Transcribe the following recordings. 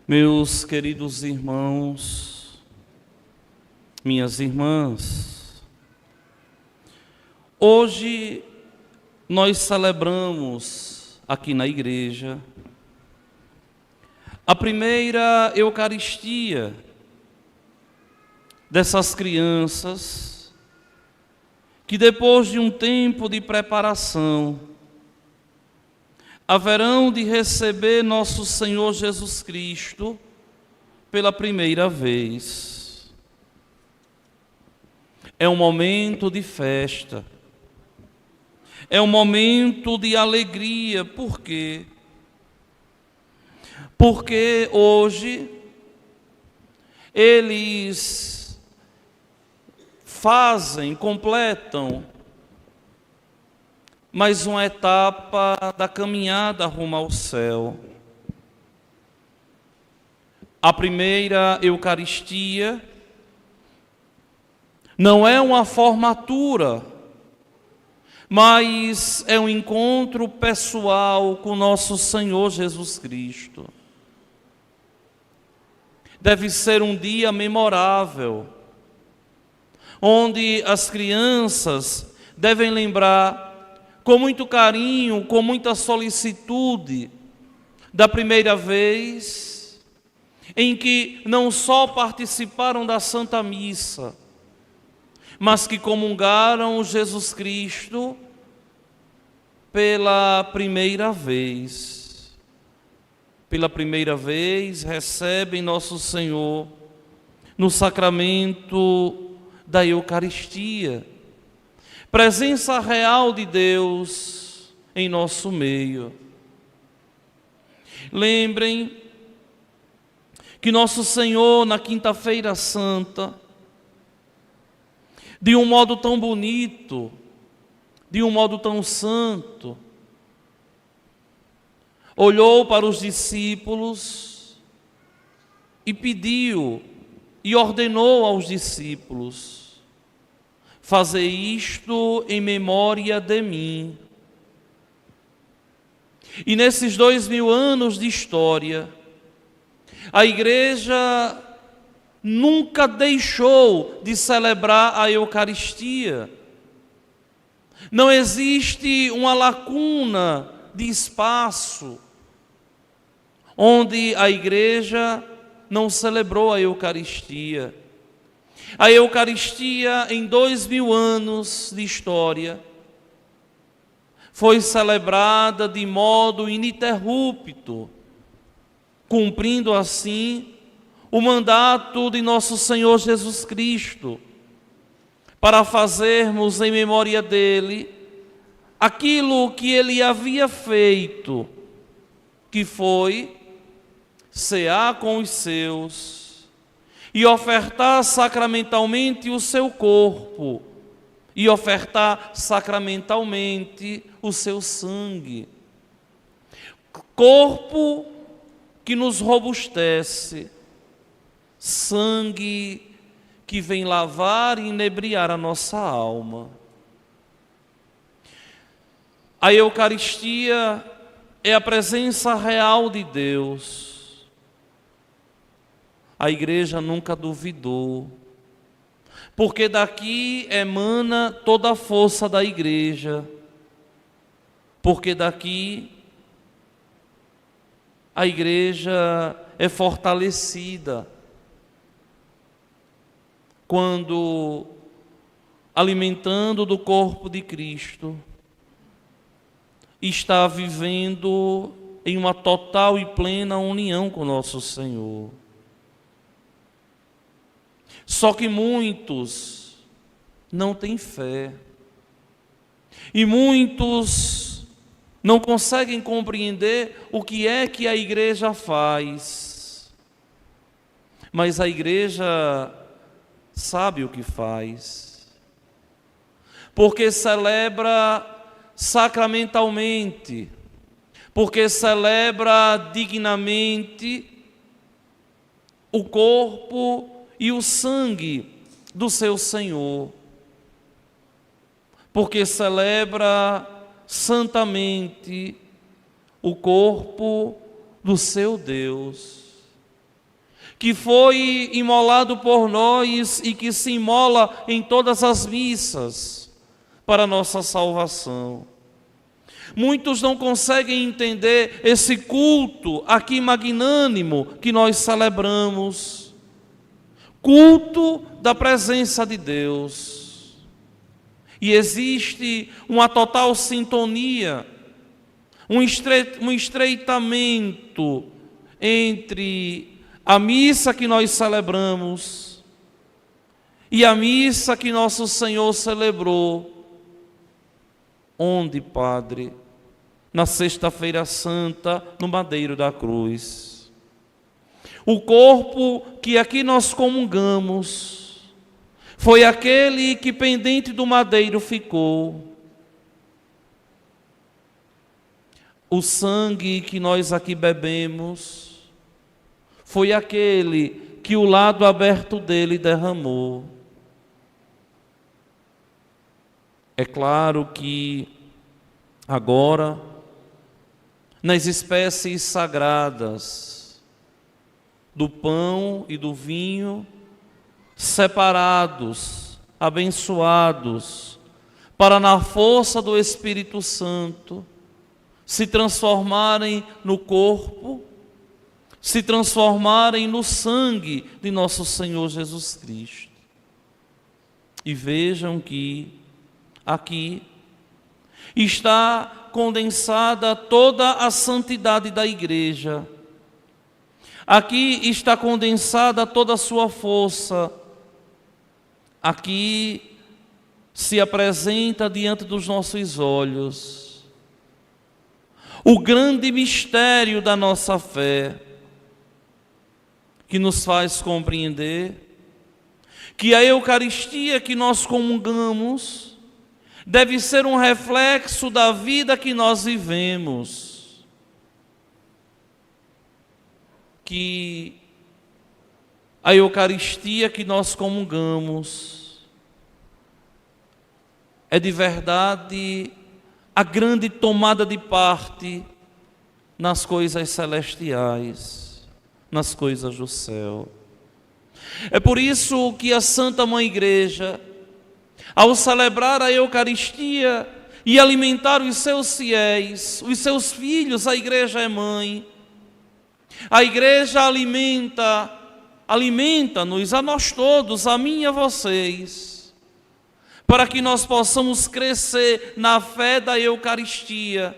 Meus queridos irmãos, minhas irmãs, hoje nós celebramos aqui na igreja a primeira Eucaristia dessas crianças que, depois de um tempo de preparação, haverão de receber nosso Senhor Jesus Cristo pela primeira vez. É um momento de festa, é um momento de alegria. Por quê? Porque hoje eles completam mais uma etapa da caminhada rumo ao céu. A primeira Eucaristia não é uma formatura, mas é um encontro pessoal com nosso Senhor Jesus Cristo. Deve ser um dia memorável, onde as crianças devem lembrar com muito carinho, com muita solicitude, da primeira vez em que não só participaram da Santa Missa, mas que comungaram Jesus Cristo pela primeira vez. Pela primeira vez recebem nosso Senhor no sacramento da Eucaristia. Presença real de Deus em nosso meio. Lembrem que nosso Senhor, na Quinta-feira Santa, de um modo tão bonito, de um modo tão santo, olhou para os discípulos e pediu e ordenou aos discípulos: fazei isto em memória de mim. E nesses 2000 anos de história, a igreja nunca deixou de celebrar a Eucaristia. Não existe uma lacuna de espaço onde a igreja não celebrou a Eucaristia. A Eucaristia, em 2000 anos de história, foi celebrada de modo ininterrupto, cumprindo assim o mandato de nosso Senhor Jesus Cristo, para fazermos em memória dele aquilo que ele havia feito, que foi cear com os seus e ofertar sacramentalmente o seu corpo, e ofertar sacramentalmente o seu sangue. Corpo que nos robustece, sangue que vem lavar e inebriar a nossa alma. A Eucaristia é a presença real de Deus. A igreja nunca duvidou, porque daqui emana toda a força da igreja, porque daqui a igreja é fortalecida quando, alimentando do corpo de Cristo, está vivendo em uma total e plena união com nosso Senhor. Só que muitos não têm fé, e muitos não conseguem compreender o que é que a igreja faz. Mas a igreja sabe o que faz, porque celebra sacramentalmente, porque celebra dignamente o corpo e o sangue do seu Senhor, porque celebra santamente o corpo do seu Deus. que foi imolado por nós e que se imola em todas as missas para a nossa salvação. Muitos não conseguem entender esse culto aqui magnânimo que nós celebramos. Culto da presença de Deus. E existe uma total sintonia, um estreitamento entre a missa que nós celebramos e a missa que nosso Senhor celebrou. Onde, Padre? Na Sexta-feira Santa, no madeiro da cruz. O corpo que aqui nós comungamos foi aquele que pendente do madeiro ficou. O sangue que nós aqui bebemos foi aquele que o lado aberto dele derramou. É claro que agora, nas espécies sagradas do pão e do vinho, separados, abençoados, para na força do Espírito Santo se transformarem no corpo, se transformarem no sangue de nosso Senhor Jesus Cristo. E vejam que aqui está condensada toda a santidade da igreja. Aqui está condensada toda a sua força. Aqui se apresenta diante dos nossos olhos o grande mistério da nossa fé, que nos faz compreender que a Eucaristia que nós comungamos deve ser um reflexo da vida que nós vivemos. Que a Eucaristia que nós comungamos é de verdade a grande tomada de parte nas coisas celestiais, nas coisas do céu. É por isso que a Santa Mãe Igreja, ao celebrar a Eucaristia e alimentar os seus fiéis, os seus filhos, a igreja é mãe. A igreja alimenta-nos, a nós todos, a mim e a vocês, para que nós possamos crescer na fé da Eucaristia,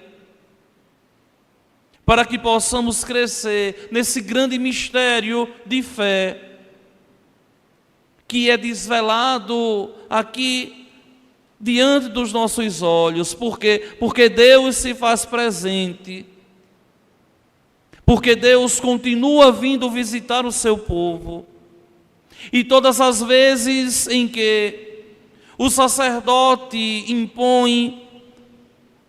para que possamos crescer nesse grande mistério de fé, que é desvelado aqui diante dos nossos olhos, porque Deus se faz presente, porque Deus continua vindo visitar o seu povo, e todas as vezes em que o sacerdote impõe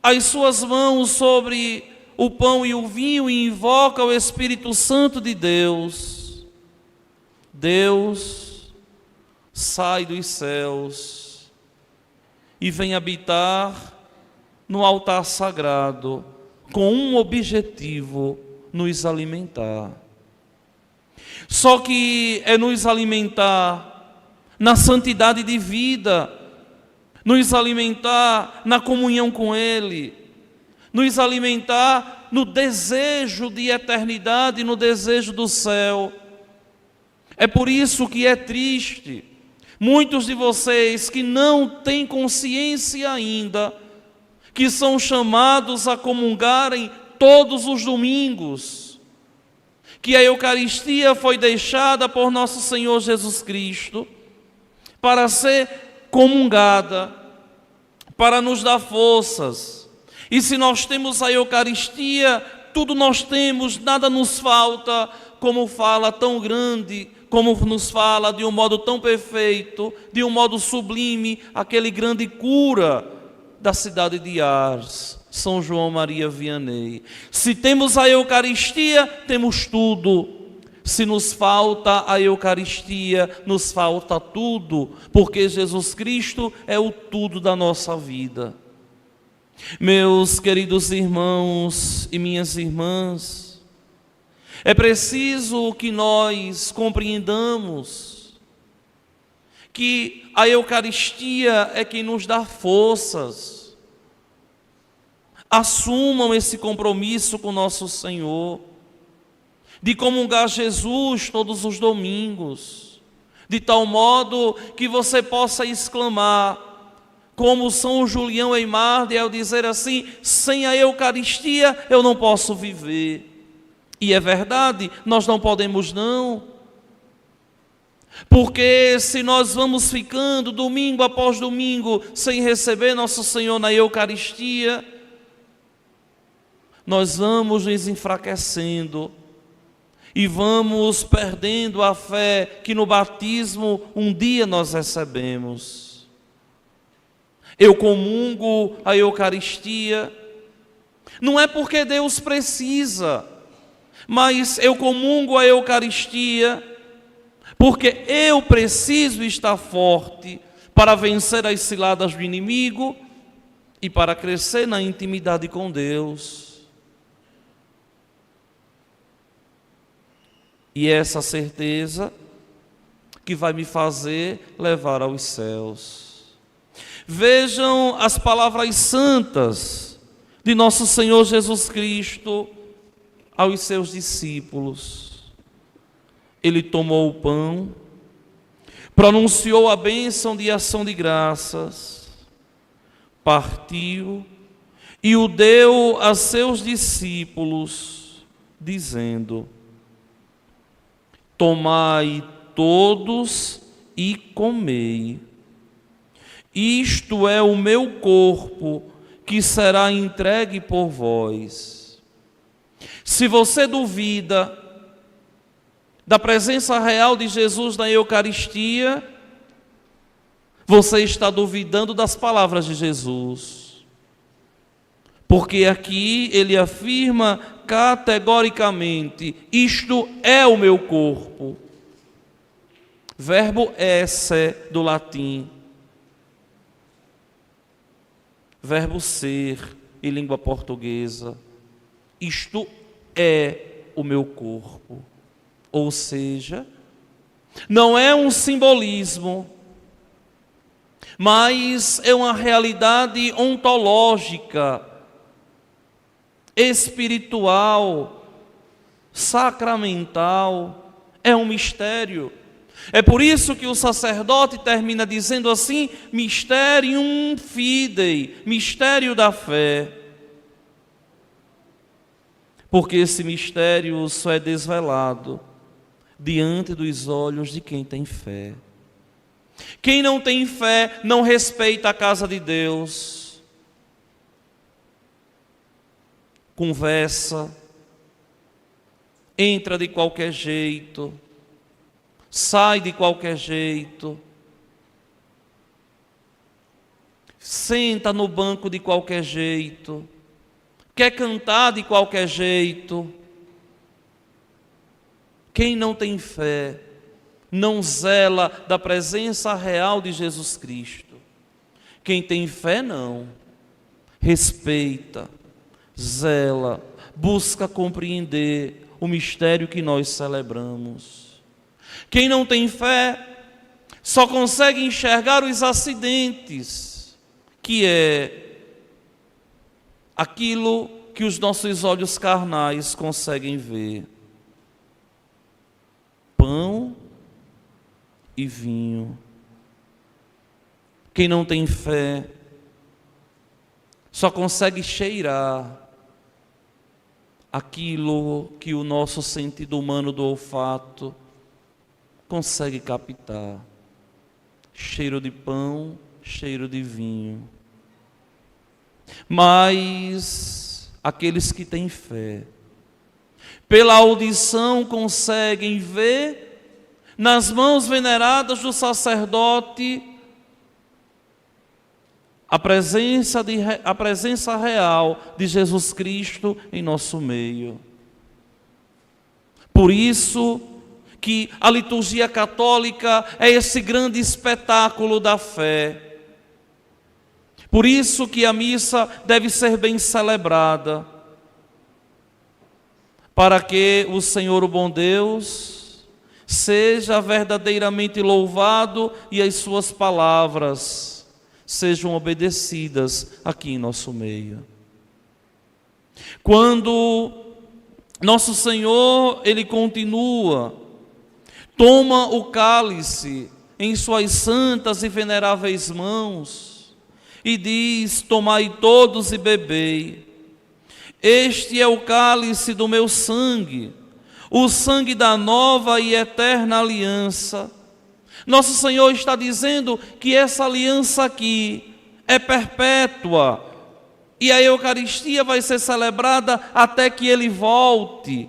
as suas mãos sobre o pão e o vinho e invoca o Espírito Santo de Deus, Deus sai dos céus e vem habitar no altar sagrado com um objetivo: nos alimentar. Só que é nos alimentar na santidade de vida, nos alimentar na comunhão com Ele, nos alimentar no desejo de eternidade, no desejo do céu. É por isso que é triste muitos de vocês que não têm consciência ainda, que são chamados a comungarem todos os domingos, que a Eucaristia foi deixada por nosso Senhor Jesus Cristo para ser comungada, para nos dar forças. E se nós temos a Eucaristia, tudo nós temos, nada nos falta, como fala tão grande, como nos fala de um modo tão perfeito, de um modo sublime, aquele grande cura da cidade de Ars, São João Maria Vianney. Se temos a Eucaristia, temos tudo. Se nos falta a Eucaristia, nos falta tudo, porque Jesus Cristo é o tudo da nossa vida. Meus queridos irmãos e minhas irmãs, É preciso que nós compreendamos que a Eucaristia é quem nos dá forças. Assumam esse compromisso com nosso Senhor, de comungar Jesus todos os domingos, de tal modo que você possa exclamar, como São Julião Eimarde, ao dizer assim: sem a Eucaristia eu não posso viver. E é verdade, nós não podemos não. Porque se nós vamos ficando domingo após domingo sem receber nosso Senhor na Eucaristia, nós vamos nos enfraquecendo e vamos perdendo a fé que no batismo um dia nós recebemos. Eu comungo a Eucaristia, não é porque Deus precisa, mas eu comungo a Eucaristia porque eu preciso estar forte para vencer as ciladas do inimigo e para crescer na intimidade com Deus. E essa certeza que vai me fazer levar aos céus. Vejam as palavras santas de nosso Senhor Jesus Cristo aos seus discípulos. Ele tomou o pão, pronunciou a bênção de ação de graças, partiu e o deu a seus discípulos, dizendo: tomai todos e comei. Isto é o meu corpo, que será entregue por vós. Se você duvida da presença real de Jesus na Eucaristia, você está duvidando das palavras de Jesus. Porque aqui ele afirma categoricamente: isto é o meu corpo. Verbo esse do latim. Verbo ser em língua portuguesa. Isto é o meu corpo. Ou seja, não é um simbolismo, mas é uma realidade ontológica, espiritual, sacramental, é um mistério. É por isso que o sacerdote termina dizendo assim: mysterium fidei, mistério da fé. Porque esse mistério só é desvelado diante dos olhos de quem tem fé. Quem não tem fé não respeita a casa de Deus. Conversa, entra de qualquer jeito, sai de qualquer jeito, senta no banco de qualquer jeito, quer cantar de qualquer jeito. Quem não tem fé não zela da presença real de Jesus Cristo. Quem tem fé não, respeita, zela, busca compreender o mistério que nós celebramos. Quem não tem fé só consegue enxergar os acidentes, que é aquilo que os nossos olhos carnais conseguem ver. Pão e vinho. Quem não tem fé só consegue cheirar aquilo que o nosso sentido humano do olfato consegue captar. Cheiro de pão, cheiro de vinho. Mas aqueles que têm fé, pela audição conseguem ver nas mãos veneradas do sacerdote a presença real de Jesus Cristo em nosso meio. Por isso que a liturgia católica é esse grande espetáculo da fé. Por isso que a missa deve ser bem celebrada. para que o Senhor, o bom Deus, seja verdadeiramente louvado e as suas palavras sejam obedecidas aqui em nosso meio. Quando nosso Senhor, Ele continua, toma o cálice em suas santas e veneráveis mãos e diz: tomai todos e bebei. Este é o cálice do meu sangue, o sangue da nova e eterna aliança. Nosso Senhor está dizendo que essa aliança aqui é perpétua e a Eucaristia vai ser celebrada até que Ele volte.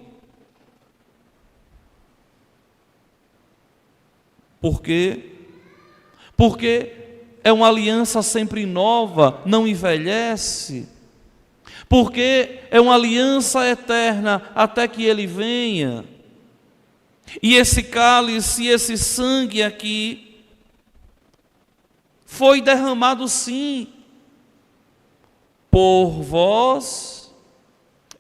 Por quê? Porque é uma aliança sempre nova, não envelhece. Porque é uma aliança eterna até que Ele venha. E esse cálice, esse sangue aqui, foi derramado sim, por vós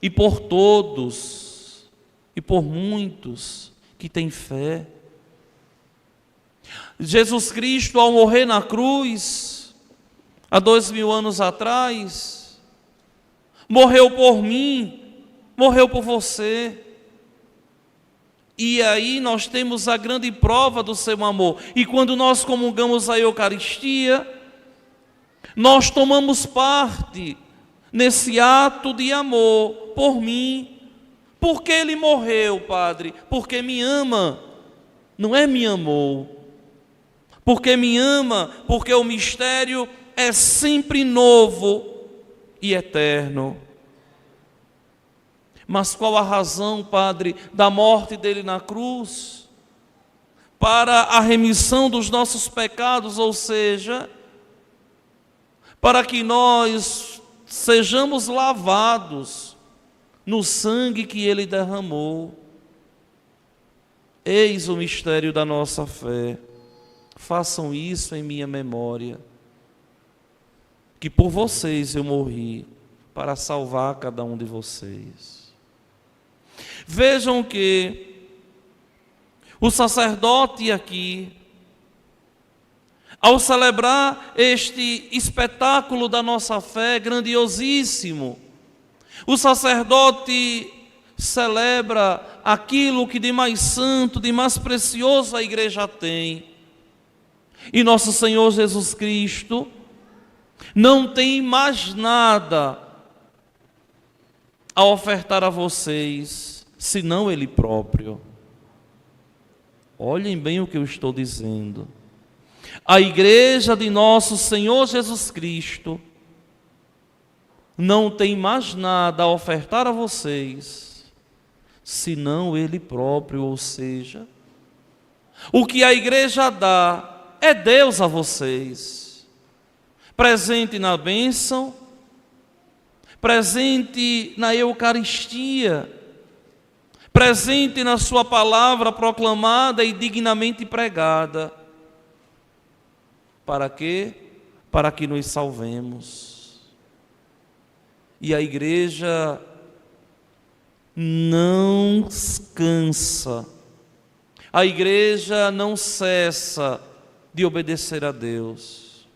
e por todos, e por muitos que têm fé. Jesus Cristo, ao morrer na cruz, há 2000 anos atrás, morreu por mim, morreu por você. E aí nós temos a grande prova do seu amor. E quando nós comungamos a Eucaristia, nós tomamos parte nesse ato de amor por mim. Por que Ele morreu, Padre? Porque me ama, não é me amou. Porque me ama, porque o mistério é sempre novo e eterno. Mas qual a razão, Padre, da morte dele na cruz? Para a remissão dos nossos pecados, ou seja, para que nós sejamos lavados no sangue que ele derramou. Eis o mistério da nossa fé. Façam isso em minha memória, que por vocês eu morri, para salvar cada um de vocês. Vejam que o sacerdote aqui, ao celebrar este espetáculo da nossa fé grandiosíssimo, o sacerdote celebra aquilo que de mais santo, de mais precioso a igreja tem. E nosso Senhor Jesus Cristo não tem mais nada a ofertar a vocês, senão Ele próprio. Olhem bem o que eu estou dizendo. A igreja de nosso Senhor Jesus Cristo não tem mais nada a ofertar a vocês, senão Ele próprio, ou seja, o que a igreja dá é Deus a vocês, presente na bênção, presente na Eucaristia, presente na sua palavra proclamada e dignamente pregada. Para quê? Para que nos salvemos. E a igreja não cansa, a igreja não cessa de obedecer a Deus.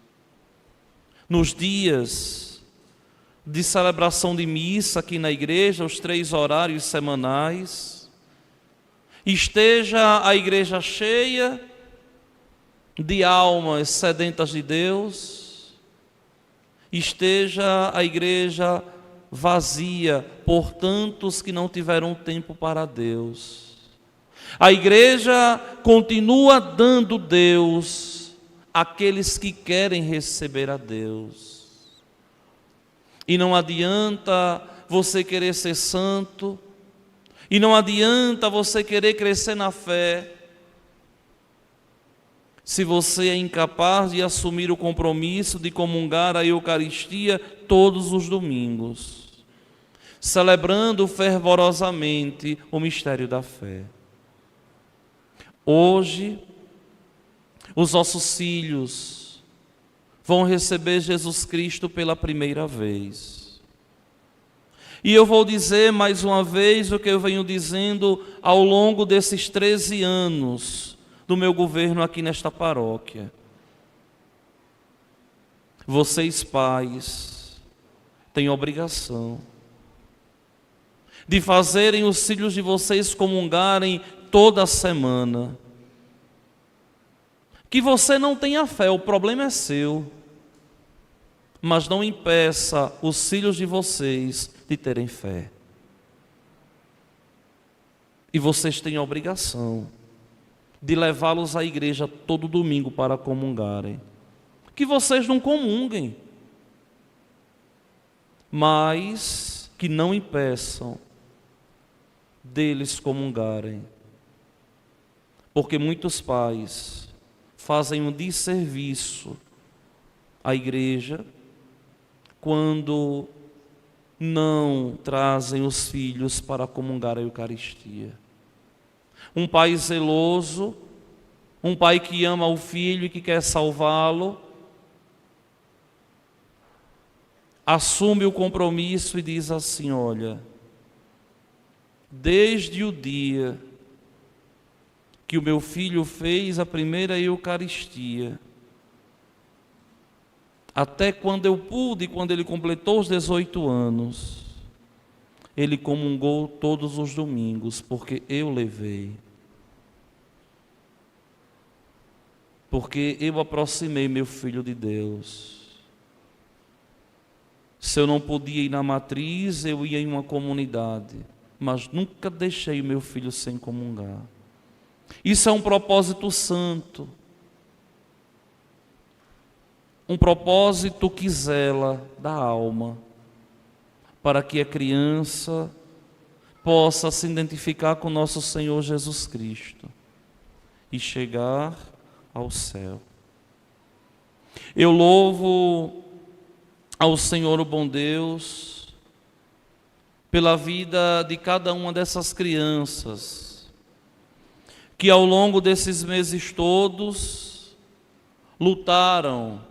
Nos dias de celebração de missa aqui na igreja, os 3 horários semanais, esteja a igreja cheia de almas sedentas de Deus, esteja a igreja vazia por tantos que não tiveram tempo para Deus. A igreja continua dando Deus àqueles que querem receber a Deus. E não adianta você querer ser santo, e não adianta você querer crescer na fé, se você é incapaz de assumir o compromisso de comungar a Eucaristia todos os domingos, celebrando fervorosamente o mistério da fé. Hoje, os nossos filhos vão receber Jesus Cristo pela primeira vez. E eu vou dizer mais uma vez o que eu venho dizendo ao longo desses 13 anos do meu governo aqui nesta paróquia. Vocês, pais, têm obrigação de fazerem os filhos de vocês comungarem toda semana. Que você não tenha fé, o problema é seu. Mas não impeça os filhos de vocês de terem fé. E vocês têm a obrigação de levá-los à igreja todo domingo para comungarem. Que vocês não comunguem, mas que não impeçam deles comungarem. Porque muitos pais fazem um desserviço à igreja quando não trazem os filhos para comungar a Eucaristia. Um pai zeloso, um pai que ama o filho e que quer salvá-lo, assume o compromisso e diz assim: olha, desde o dia que o meu filho fez a primeira Eucaristia, até quando eu pude, quando ele completou os 18 anos, ele comungou todos os domingos, porque eu levei. Porque eu aproximei meu filho de Deus. Se eu não podia ir na matriz, eu ia em uma comunidade, mas nunca deixei o meu filho sem comungar. Isso é um propósito santo, um propósito que zela da alma, para que a criança possa se identificar com nosso Senhor Jesus Cristo e chegar ao céu. Eu louvo ao Senhor, o bom Deus, pela vida de cada uma dessas crianças, que ao longo desses meses todos lutaram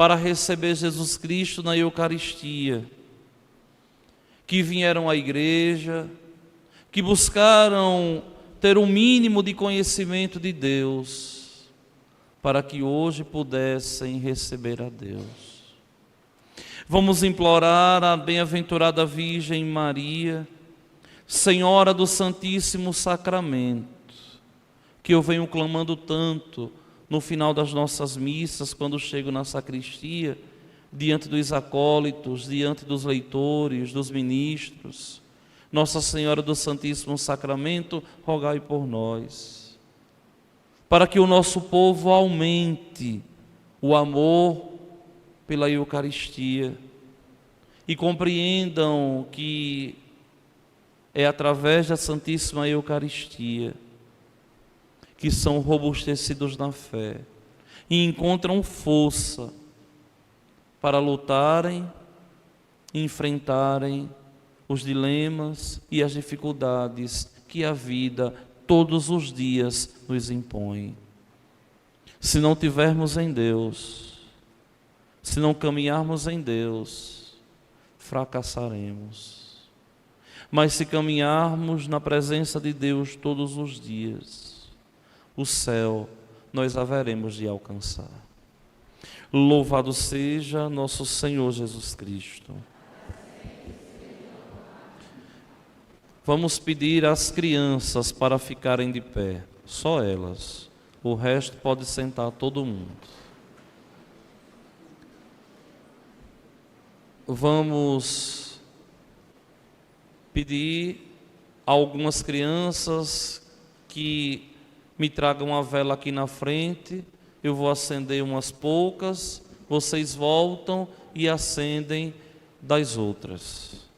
para receber Jesus Cristo na Eucaristia, que vieram à igreja, que buscaram ter um mínimo de conhecimento de Deus, para que hoje pudessem receber a Deus. Vamos implorar a bem-aventurada Virgem Maria, Senhora do Santíssimo Sacramento, que eu venho clamando tanto no final das nossas missas, quando chego na sacristia, diante dos acólitos, diante dos leitores, dos ministros. Nossa Senhora do Santíssimo Sacramento, rogai por nós, para que o nosso povo aumente o amor pela Eucaristia e compreendam que é através da Santíssima Eucaristia que são robustecidos na fé e encontram força para lutarem e enfrentarem os dilemas e as dificuldades que a vida todos os dias nos impõe. Se não tivermos em Deus, se não caminharmos em Deus, fracassaremos. Mas se caminharmos na presença de Deus todos os dias, o céu nós haveremos de alcançar. Louvado seja nosso Senhor Jesus Cristo. Vamos pedir às crianças para ficarem de pé, só elas. O resto pode sentar todo mundo. Vamos pedir a algumas crianças que me tragam a vela aqui na frente. Eu vou acender umas poucas, vocês voltam e acendem das outras.